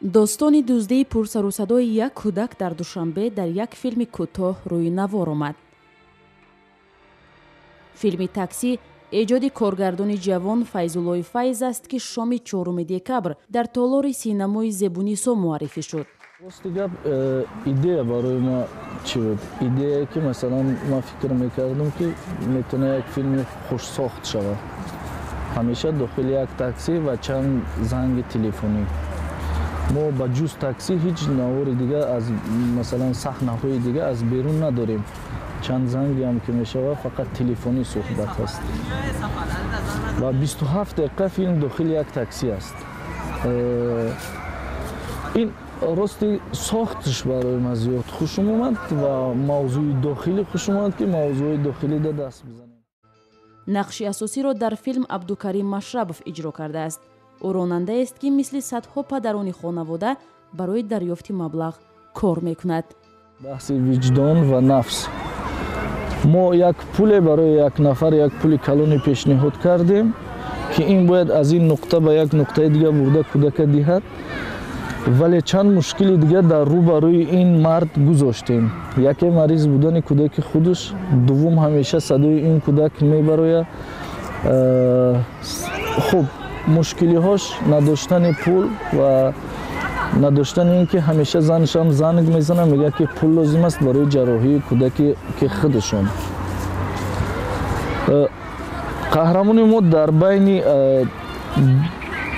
достони дуздии пурсарусадои як кӯдак дар Душанбе дар як филми кӯтоҳ рӯйнавор омад. филми «Такси» эҷоди коргардони ҷавон Файзуллои Файз аст, ки шоми 4 декабр дар толори синамои Зебунисо муаррифӣ шуд. рости гап идея барои ма чӣ буд? Идеяе ки масалан ман фикр мекардам ки метавона як филми хушсохт шавад. ҳамеша дохили як такси ва чанд занги телефонӣ. мо ба ҷуз такси ҳеҷ навори дига аз масалан саҳнаҳои дига аз берун надорем. чанд занги ҳам ки мешавад фақат телефонӣ суҳбат аст. ва 27 дақиқа филм дохили як такси аст. ин рости сохтиш барои ман зиёд хушум омад ва мавзӯи дохилӣ хушум омад ки мавзӯи дохилида даст бизанем. нақши асосиро дар филм Абдукарим Машрабов иҷро кардааст. ӯ ронандаест, ки мисли садҳо падарони хонавода барои дарёфти маблағ кор мекунад. баҳси виҷдон ва нафс. мо як пуле барои як нафар як пули калони пешниҳод кардем, ки ин бояд аз ин нуқта ба як нуқтаи дига бурда кӯдака диҳад. вале чанд мушкили дига дар рӯ ба рӯи ин мард гузоштем. яке мариз будани кӯдаки худаш, дуввум ҳамеша садои ин кӯдак мебарояд. хуб мушкилиҳош надоштани пул ва надоштани ин ки ҳамеша занашам занг мезанад, мегӯяд ки пул лозим аст барои ҷарроҳии кӯдаки ки худашон. қаҳрамони мо дар байни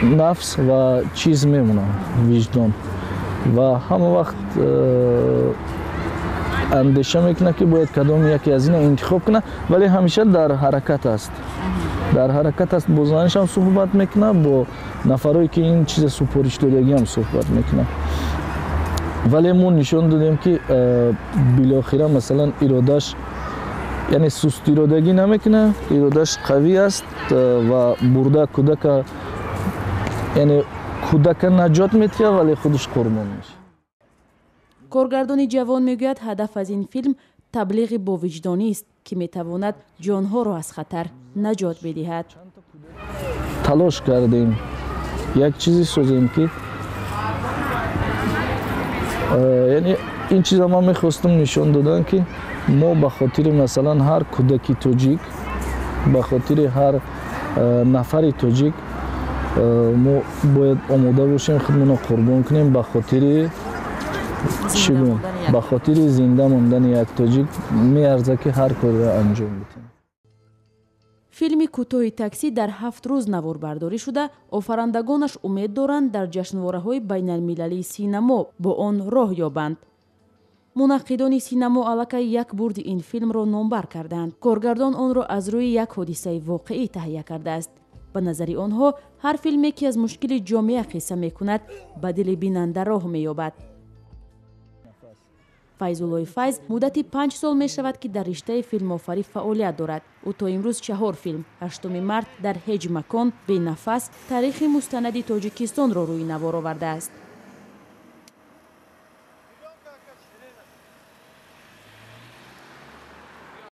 нафс ва чиз мемонад, виҷдон, ва ҳама вақт андеша мекунад ки бояд кадом яке аз ина интихоб кунад, вале ҳамеша дар ҳаракат аст. дар ҳаракат аст, бо занашам суҳбат мекунад, бо нафарое ки ин чиза супоришдодагиам суҳбат мекунад. вале мо нишон додем ки билохира масалан иродаш, яъне сустиродагӣ намекунад, иродаш қавӣ аст ва бурда кӯдака, яъне кӯдака наҷот медиҳад, вале худаш қурбон мешавад. коргардони ҷавон мегӯяд ҳадаф аз ин филм таблиғи бовиҷдонист, ки метавонад ҷонҳоро аз хатар наҷот бидиҳад. талош кардем як чизе созем ки яъне ин чиза ман мехостам нишон додан ки мо ба хотири масалан ҳар кӯдаки тоҷик, ба хотири ҳар нафари тоҷик мо бояд омода бошем худмонро қурбон кунем ба хотири ба хотири зинда мондани як тоҷик. меарзад ки ҳар корро анҷом бидем. филми кӯтоҳи «Такси» дар 7 рӯз наворбардорӣ шуда, офарандагонаш умед доранд дар ҷашнвораҳои байналмилалии синамо бо он роҳ ёбанд. мунаққидони синамо аллакай як бурди ин филмро номбар карданд. коргардон онро аз рӯи як ҳодисаи воқеӣ таҳия кардааст. ба назари онҳо ҳар филме ки аз мушкили ҷомеа қисса мекунад, ба дили бинанда роҳ меёбад. Файзуллои Файз муддати 5 сол мешавад, ки дар риштаи филмофарӣ фаъолият дорад. ӯ то имрӯз 4 филм, 8 март, дар ҳеҷ макон, бенафас, таърихи мустанади Тоҷикистонро рӯйнавор овардааст.